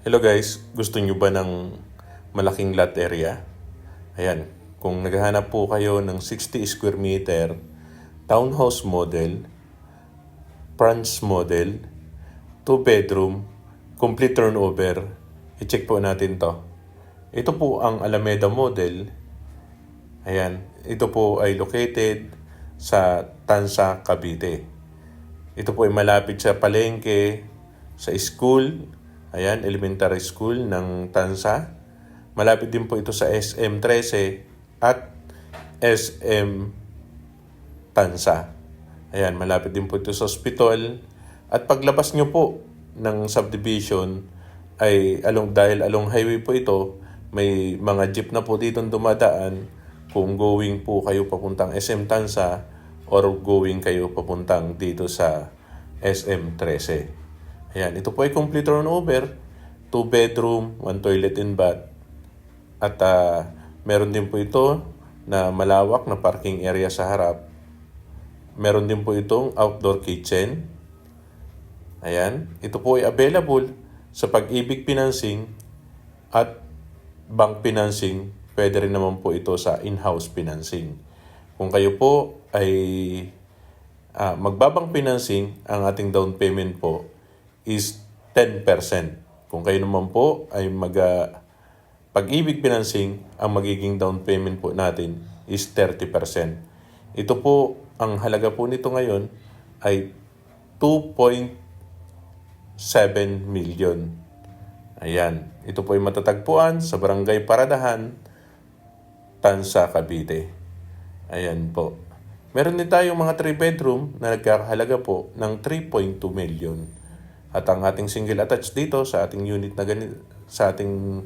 Hello guys, gusto nyo ba ng malaking lot area? Ayan, kung naghahanap po kayo ng 60 square meter, townhouse model, Franz model, 2 bedroom, complete turnover, i-check po natin to. Ito po ang Alameda model. Ayan, ito po ay located sa Tansa, Cavite. Ito po ay malapit sa palengke, sa school, ayan, elementary school ng Tansa. Malapit din po ito sa SM 13 at SM Tansa. Ayan, malapit din po ito sa hospital. At paglabas nyo po ng subdivision, ay dahil along highway po ito, may mga jeep na po dito dumadaan kung going po kayo papuntang SM Tansa or going kayo papuntang dito sa SM 13. Ayan, ito po ay complete turnover, 2 bedroom, 1 toilet and bath. At meron din po ito na malawak na parking area sa harap. Meron din po itong outdoor kitchen. Ayan, ito po ay available sa Pag-ibig Financing at bank financing. Pwede rin naman po ito sa in-house financing. Kung kayo po ay magbabang financing, ang ating down payment po is 10%. Kung kayo naman po ay Pag-ibig Financing, ang magiging down payment po natin is 30%. Ito po, ang halaga po nito ngayon ay 2.7 million. Ayan, ito po ay matatagpuan sa Barangay Paradahan, Tansa, Cavite. Ayan po. Meron din tayong mga 3 bedroom na nagkakahalaga po ng 3.2 million. At ang ating single attached dito sa ating unit na sa ating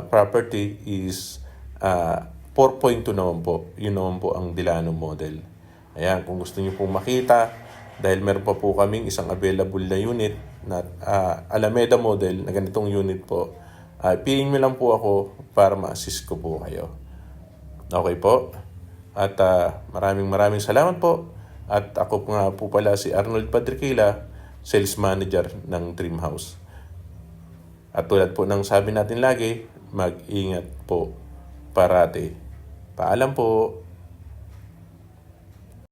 property is 4.2 naman po. Yun naman po ang Delano model. Ayan, kung gusto niyo pong makita, dahil meron pa po kaming isang available na unit na Alameda model na ganitong unit po, piliin mo lang po ako para ma-assist ko po kayo. Okay po? At maraming salamat po. At ako nga po pala si Arnold Padriquila, Sales Manager ng Dream House. At tulad po ng sabi natin lagi, mag-ingat po parati. Paalam po.